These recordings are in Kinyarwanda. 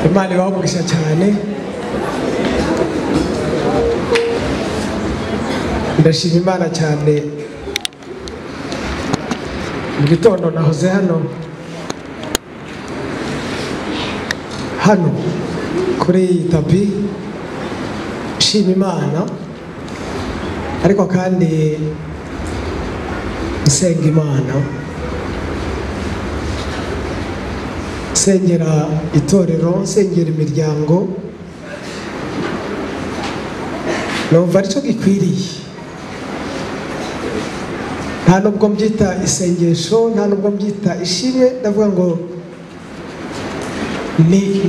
Imana ibahugisha cyane. Ndashima Imana cyane. Mu gitondo nahoze hano kuri iyi tapi nshima Imana, ariko kandi nsenga Imana, nsengera itorero, nsengera imiryango. Numva aricyo gikwiriye. Nta nubwo mbyita isengesho, nta nubwo mbyita ishimwe, ndavuga ngo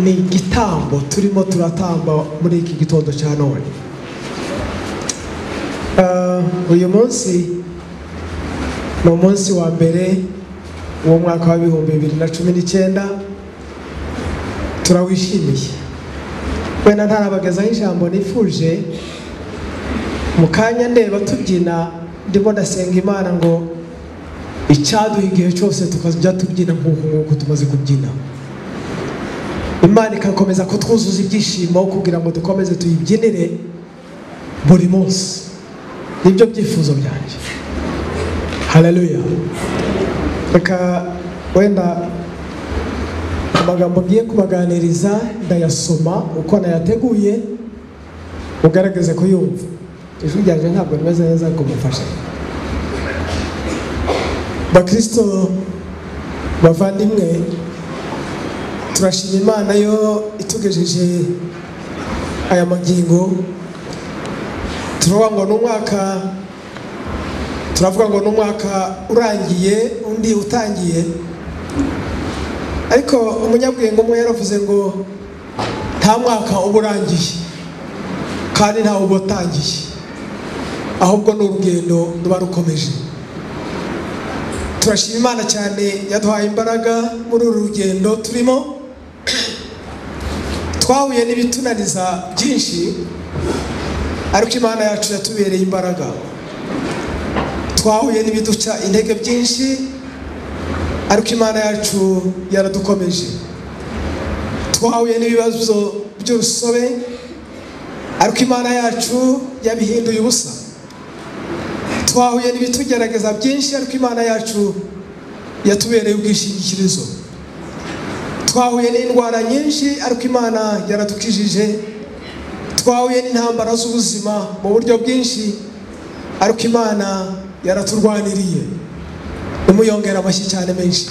ni igitambo turimo turatamba muri iki gitondo cya none. Uyu munsi ni umunsi wa mbere uwo mwaka wa 2019. Turawishimiye. Wenda ntarabagezaho ijambo nifuje, mu kanya ndeba tubyina, ndimo ndasenga Imana ngo icyaduha igihe cyose tukajya tubyina nk'uko tumaze kubyina. Imana ikakomeza kutwuzuza ibyishimo kugira ngo dukomeze tuyibyinire buri munsi. Nibyo byifuzo byanjye. Haleluya. Reka wenda amagambo ngiye kubaganiriza ndayasoma uko nayateguye, ugaragaze kuyumva. Ijwi ryanjye ntabwo rimeze neza, ariko mufashe. Bakristo bavandimwe, turashima Imana yo itugejeje aya magingo. Turavuga ngo n'umwaka urangiye undi utangiye, ariko umunyabwenge umwe yaravuze ngo nta mwaka uba urangiye kandi nta uba utangiye, ahubwo ni urugendo ruba rukomeje. Turashima Imana cyane yaduhaye imbaraga muri uru rugendo turimo. Twahuye n'ibitunaniza byinshi, ariko Imana yacu yatubereye imbaraga. Twahuye n'ibiduca intege byinshi, ariko Imana yacu yaradukomeje. Twahuye n'ibibazo by'urusobe, ariko Imana yacu yabihinduye ubusa. Twahuye n'ibitugerageza byinshi, ariko Imana yacu yatubereye ubwishingikirizo. Twahuye n'indwara nyinshi, ariko Imana yaradukijije. Twahuye n'intambara z'ubuzima mu buryo bwinshi, ariko Imana yaraturwaniriye. Umuyongera amashyi cyane menshi.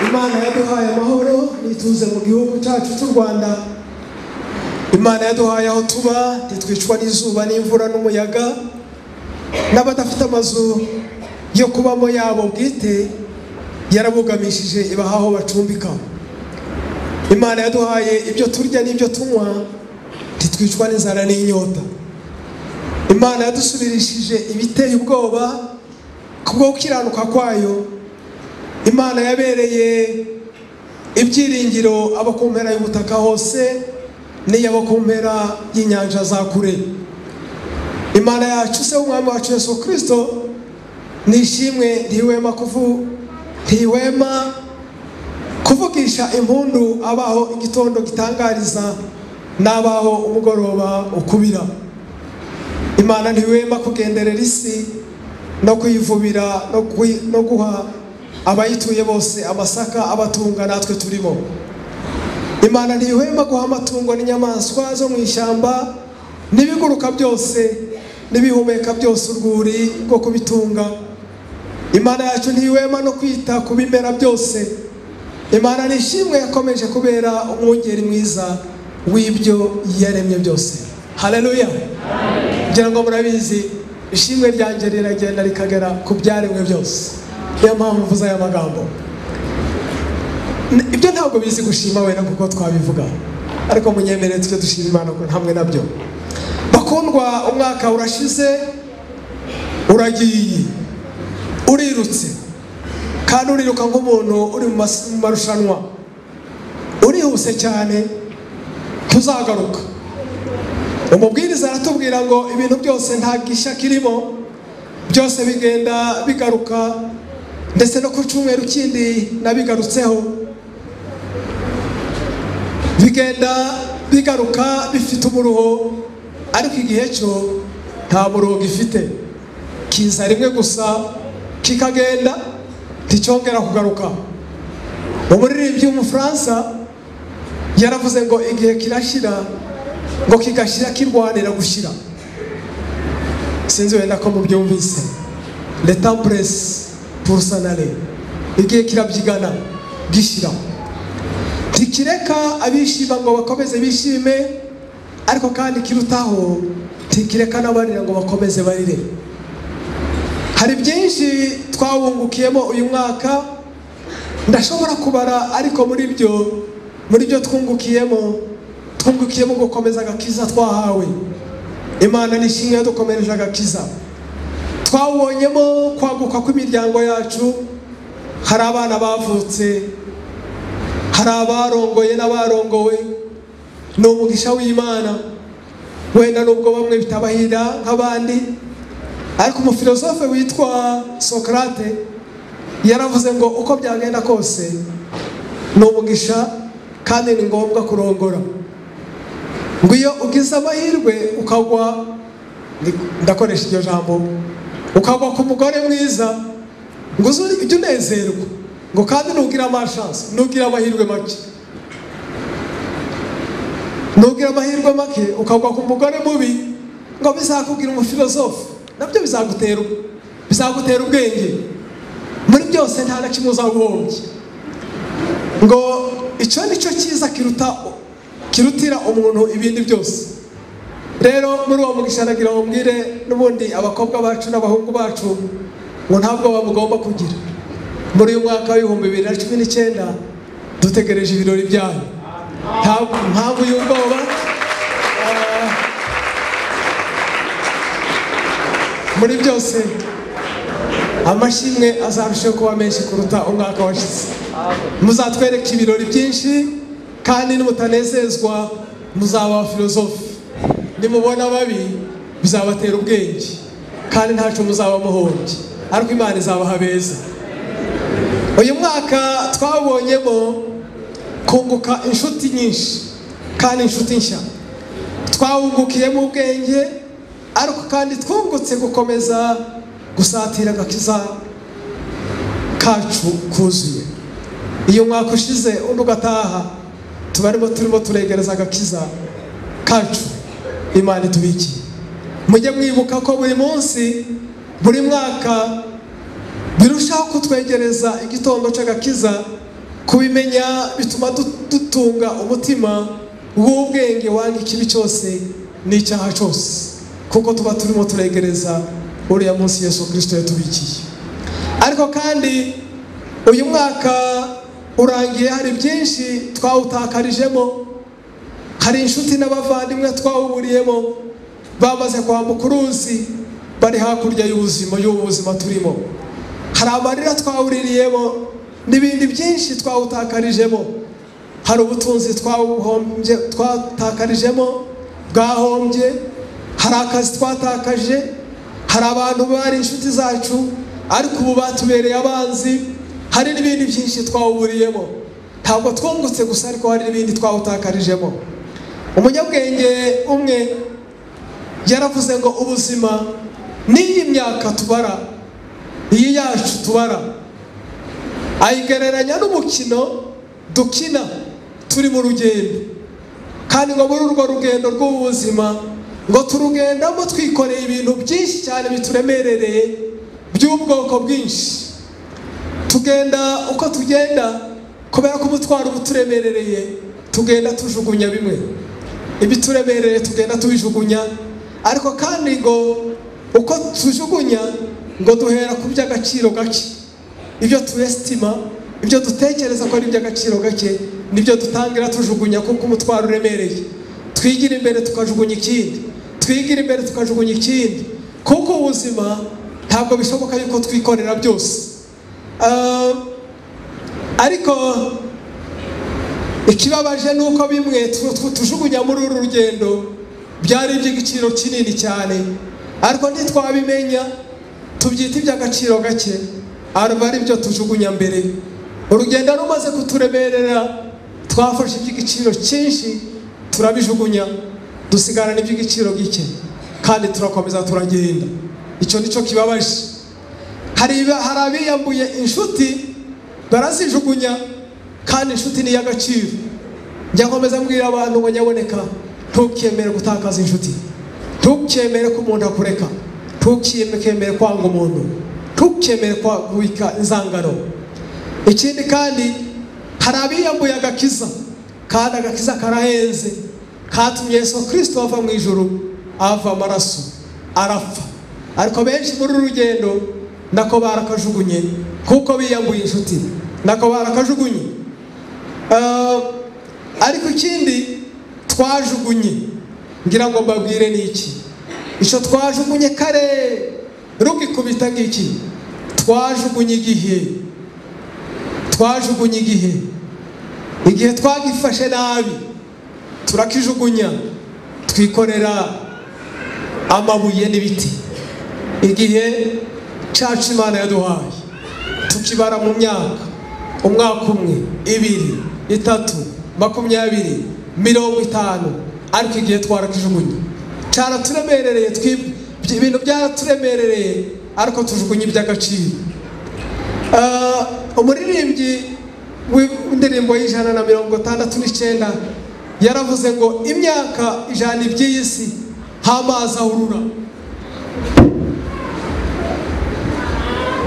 Imana yaduhaye amahoro nituze mu gihugu cyacu cy'u Rwanda. Imana yaduhaye aho tuba, ntitwicwa n'izuba n'imvura n'umuyaga. N'abadafite amazu yo kubamo yabo bwite yarabugamishije ibaha aho bacumbika. Imana yaduhaye ibyo turya n'ibyo tunywa, ntitwicwa n'inzara n'inyota. Imana yadusubirishije ibiteye ubwoba kubwo gukiranuka kwayo. Imana yabereye ibyiringiro abo ku mpera y'ubutaka hose n'iyabo ku mpera y'inyanja za kure. Imana yacu se umwami wacu Yesu Kristo nishimwe, ntihwema kuvugisha impundu abaho igitondo gitangariza n'abaho umugoroba ukubira. Imana ntihwema kugenderera isi no kuyivubira no guha abayituye bose amasaka abatunga natwe turimo. Imana ntihwema guha amatungo n'inyamaswa zo mu ishyamba n'ibiguruka byose n'ibihumeka byose urwuri rwo kubitunga. Imana yacu ntihwema no kwita ku bimera byose. Imana nishimwe yakomeje kubera umwungeri mwiza w'ibyo yaremye byose. Haleluya. Ngira ngo murabizi ishimwe ryanjye riragenda rikagera ku byaremwe byose. Niyo mpamvu mvuze aya magambo. Ibyo ntabwo bizi gushima wenda kuko twabivuga, ariko munyemerere tujye dushima Imana ko hamwe nabyo. Bakundwa, umwaka urashize, uragiye, urirutse, kandi uriruka nk'umuntu uri mu marushanwa. Urihuse cyane, tuzagaruka. Umubwiriza aratubwira ngo ibintu byose nta gishya kirimo, byose bigenda bigaruka, ndetse no ku cyumweru kindi nabigarutseho, bigenda bigaruka bifite umuruho, ariko igihe cyo nta muruho gifite, kiza rimwe gusa kikagenda nticyongera kugaruka. Umuririmbyi w'Umufaransa yaravuze ngo igihe kirashira, ngo kigashira kirwanira gushira. Sinzi wenda ko mubyumvise, le temps presse pour s'en aller. Igihe kirabyigana gishira, ntikireka abishima ngo bakomeze bishime, ariko kandi kirutaho ntikireka n'abarira ngo bakomeze barire. Hari byinshi twawungukiyemo uyu mwaka, ndashobora kubara, ariko muri byo twungukiyemo gukomeza agakiza twahawe. Imana nishimwe dukomereje agakiza. Twawubonyemo kwaguka kw'imiryango yacu, hari abana bavutse, hari abarongoye n'abarongowe, ni umugisha w'Imana. Wenda nubwo bamwe bitabahira nk'abandi, ariko umufilosofe witwa Socrate yaravuze ngo uko byagenda kose ni umugisha kandi ni ngombwa kurongora. Ngo iyo ugize amahirwe ukagwa, ndakoresha iryo jambo, ukagwa ku mugore mwiza, ngo ujye unezerwa, ngo kandi nugira amashansi, nugira amahirwe make, nugira amahirwe make ukagwa ku mugore mubi, ngo bizakubwira umufilosofe, nabyo bizagutera ubwenge. Muri byose nta na kimwe uzabuhombye, ngo icyo nicyo cyiza kirutira umuntu ibindi byose. Rero muri uwo mugisha nagira ngo mbwire n'ubundi abakobwa bacu n'abahungu bacu ngo ntabwo bamugomba kugira. Muri uyu mwaka w'ibihumbi 2019 dutegereje ibirori byanyu, ntabwo y'ubwoba. Muri byose amashimwe azarushaho kuba menshi kuruta umwaka washize. Muzatwereka ibirori byinshi, kandi nimutanezezwa muzaba filozofe. Nimubona babi bizabatera ubwenge, kandi ntacyo muzaba muhombye, ariko Imana izabaha beza. Uyu mwaka twabonyemo kunguka inshuti nyinshi kandi inshuti nshya. Twawungukiyemo ubwenge, ariko kandi twungutse gukomeza gusatira agakiza kacu kuzuye. Iyo mwaka ushize undi ugataha, turimo turegereza agakiza kacu. Imana itubikiye. Mujye mwibuka ko buri munsi, buri mwaka birushaho kutwegereza igitondo cy'agakiza. Kubimenya bituma dutunga umutima w'ubwenge wanga ikibi cyose n'icyaha cyose, kuko tuba turimo turegereza uriya munsi Yesu Kristo yatubikiye. Ariko kandi uyu mwaka urangiye, hari byinshi twawutakarijemo. Hari inshuti n'abavandimwe twawuburiyemo, bamaze kwambuka uruzi, bari hakurya y'ubuzima turimo. Hari amarira twawuririyemo, n'ibindi byinshi twawutakarijemo. Hari ubutunzi twatakarijemo bwahombye, hari akazi twatakaje, hari abantu bari inshuti zacu ariko ubu batubereye abanzi. Hari n'ibindi byinshi twawuburiyemo. Ntabwo twungutse gusa, ariko hari n'ibindi twawutakarijemo. Umunyabwenge umwe yaravuze ngo ubuzima n'iyi myaka tubara, iyi yacu tubara, ayigereranya n'umukino dukina turi mu rugendo. Kandi ngo muri urwo rugendo rw'ubuzima, ngo turugendamo twikoreye ibintu byinshi cyane bituremerereye by'ubwoko bwinshi. Tugenda uko tugenda, kubera ko umutwaro uturemerereye, tugenda tujugunya bimwe. Ibituremereye tugenda tubijugunya, ariko kandi ngo uko tujugunya, ngo duhera ku by'agaciro gake. Ibyo tuestima, ibyo dutekereza ko ari iby'agaciro gake, nibyo dutangira tujugunya, kuko umutwaro uremereye. Twigira imbere tukajugunya ikindi, twigira imbere tukajugunya ikindi, kuko ubuzima ntabwo bishoboka yuko twikorera byose. Ariko ikibabaje nuko bimwe tujugunya muri uru rugendo byari iby'igiciro kinini cyane, ariko ntitwabimenya, tubyita iby'agaciro gake araba ari byo tujugunya mbere. Urugendo rumaze kuturemerera twafashe iby'igiciro cyinshi turabijugunya, dusigarana iby'igiciro gike kandi turakomeza turagenda. Icyo nicyo kibabaje. Hari abiyambuye inshuti barazijugunya kandi inshuti ni y'agaciro. Njya nkomeza mbwira abantu ngo nyaboneka ntukemere gutakaza inshuti, ntukemere ko umuntu akureka, ntukemere kwanga umuntu, ntukemere kwabika inzangano. Ikindi kandi hari abiyambuye agakiza kandi agakiza karahenze, katumye Yesu Kristo ava mu ijuru, ava amaraso arapfa. Ariko benshi muri urugendo nako barakajugunye kuko biyambuye inshuti, nako barakajugunye. Ariko ikindi twajugunye ngira ngo mbabwire ni iki. Icyo twajugunye kare rugikubita ngiki, twajugunye igihe. Twajugunye igihe twagifashe nabi turakijugunya, twikorera amabuye n'ibiti. Igihe cyacu Imana yaduhaye tukibara mu myaka, umwaka umwe, 2, 3, 20, 50, ariko igihe twarakijugunye. Cyaraturemerereye, ibintu byaraturemerereye, ariko tujugunye iby'agaciro. Umuririmbyi w'indirimbo y'169 yaravuze ngo imyaka 100 iby'iyi si hamazi ahurura.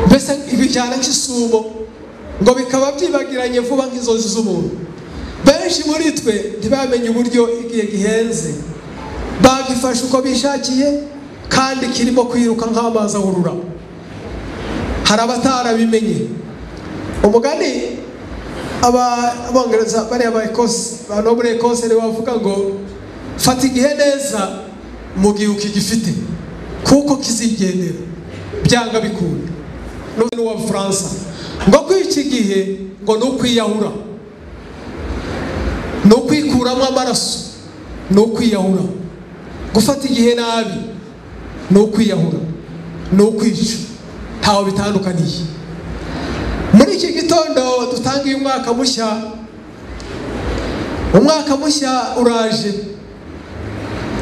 Mbese ibijyana nk'isumo ngo bikaba byibagiranye vuba nk'inzozi z'umuntu. Benshi muri twe ntibamenye uburyo igihe gihenze, bagifashe uko bishakiye kandi kirimo kwiruka nk'amazi ahurura. Hari abatarabimenye. Umugani abongereza bariya abantu muri Ekose bavuga ngo fata igihe neza mu gihe ukigifite kuko kizigendera byanga bikunda. N'uwa Fransa ngo kwiki gihe ngo nukwiyahura, nukwikuramo amaraso, nukwiyahura. Gufata igihe nabi nukwiyahura, nukwica, ntaho bitandukaniye. Muri iki gitondo dutangiye umwaka mushya. Umwaka mushya uraje.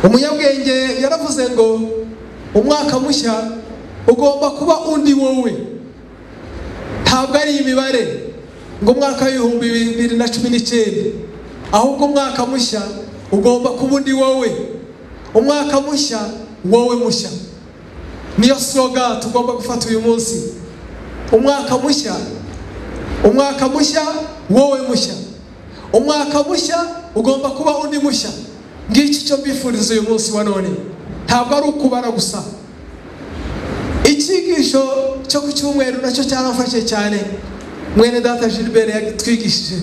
Umunyabwenge yaravuze ngo umwaka mushya ugomba kuba undi wowe. Ntabwo ari imibare ngo umwaka w'ibihumbi 2019, ahubwo umwaka mushya ugomba kuba undi wowe. Umwaka mushya wowe mushya, niyo slogan tugomba gufata uyu munsi. Umwaka mushya, umwaka mushya wowe mushya, umwaka mushya ugomba kuba undi mushya. Ngiki cyo mbifuriza uyu munsi wa none, ntabwo ari ukubara gusa. Ikigisho cyo ku cyumweru nacyo cyarafashe cyane. Mwene data Gilbert yatwigishije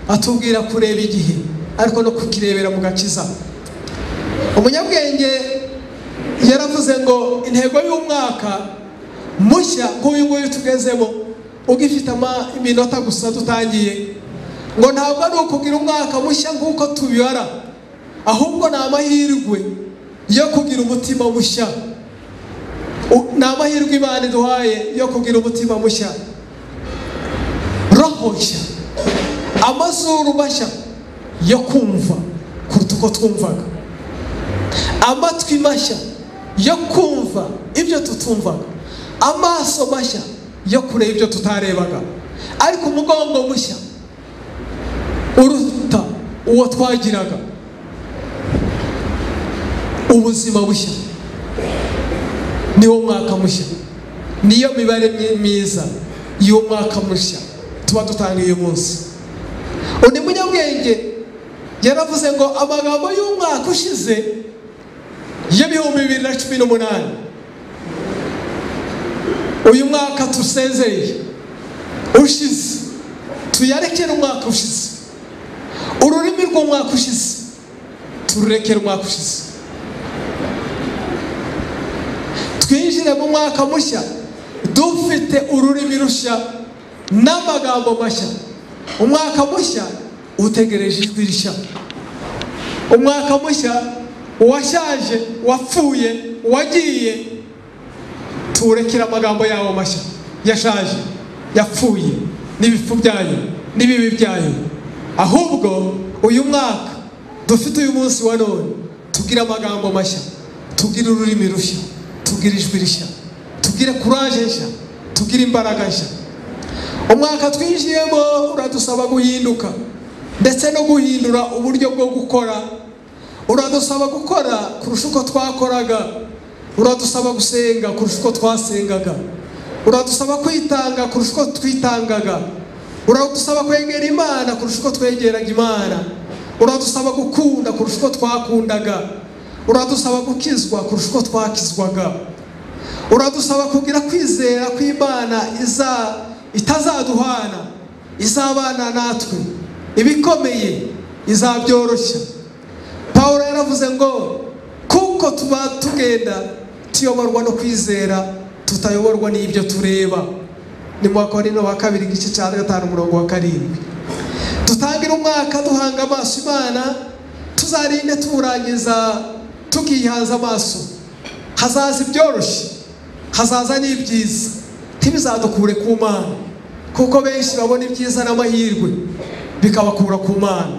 atubwira kureba igihe ariko no kukirebera mu gakiza. Umunyabwenge yaravuze ngo intego y'umwaka mushya nk'uyu nguyu tugezemo ugifite iminota gusa dutangiye, ngo ntabwo ari ukugira umwaka mushya nk'uko tubibara, ahubwo ni amahirwe yo kugira umutima mushya. Ni amahirwe Imana iduhaye yo kugira umutima mushya, roho nshya, amazuru mashya yo kumva kuruta uko twumvaga, amatwi mashya yo kumva ibyo tutumvaga, amaso mashya yo kureba ibyo tutarebaga, ariko umugongo mushya uruta uwo twagiraga, ubuzima bushya. Niwo mwaka mushya, niyo mibare myiza y'umwaka mushya tuba dutangiye uyu munsi. Undi munyabwenge yaravuze ngo amagambo y'umwaka ushize y'ibihumbi 2018, uyu mwaka tusezeye ushize tuyarekere umwaka ushize. Ururimi rw'umwaka ushize tururekere umwaka ushize, twinjire mu mwaka mushya dufite ururimi rushya n'amagambo mashya. Umwaka mushya utegereje ijwi rishya. Umwaka mushya uwashaje, wapfuye, wagiye turekera amagambo yawo mashya yashaje yapfuye n'ibifu byayo n'ibibi byayo, ahubwo uyu mwaka dufite uyu munsi wa none tugira amagambo mashya, tugira ururimi rushya, tugira ijwi rishya, tugira courage nshya, tugira imbaraga nshya. Umwaka twinjiyemo uradusaba guhinduka ndetse no guhindura uburyo bwo gukora. Uradusaba gukora kurusha uko twakoraga, uradusaba gusenga kurusha uko twasengaga, uradusaba kwitanga kurusha uko twitangaga, uradusaba kwegera Imana kurusha uko twegeraga Imana, uradusaba gukunda kurusha uko twakundaga, uradusaba gukizwa kurusha uko twakizwaga, uradusaba kugira kwizera kw'Imana itazaduhana, izabana natwe, ibikomeye izabyoroshya. Pawulo yaravuze ngo kuko tuba tugenda tuyoborwa no kwizera, tutayoborwa n'ibyo tureba. Ni mu Bakorinto wa 2:5-7. Tutangira umwaka duhanga amaso Imana, tuzarinde turangiza tukihanza amaso. Hazaza ibyoroshye, hazaza n'ibyiza, ntibizadukure ku Mana, kuko benshi babona ibyiza n'amahirwe bikabakura ku Mana.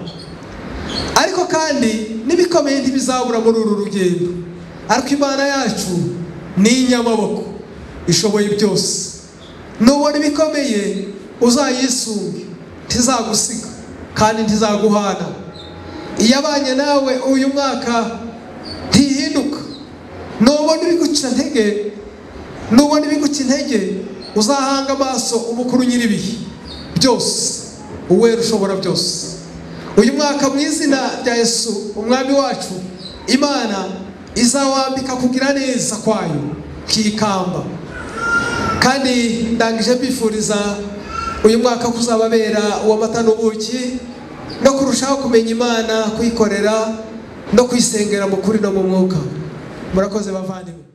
Ariko kandi nibikomeye ntibizabura muri uru rugendo. Ariko Imana yacu ni inyamaboko, ishoboye byose. Nubona ibikomeye uzayisunge, ntizagusiga kandi ntizaguhana. Iyabanye nawe uyu mwaka ntihinduka. Nubona ibiguca intege, uzahanga amaso umukuru nyiribihe byose, uwera ushobora byose. Uyu mwaka mu izina rya Yesu umwami wacu, Imana izawambika kugira neza kwayo kikamba. Kandi ndangije bifuriza uyu mwaka kuzababera uw'amata n'ubuki, no kurushaho kumenya Imana, kuyikorera no kuyisengera mu kuri no mu mwuka. Murakoze bavandimwe.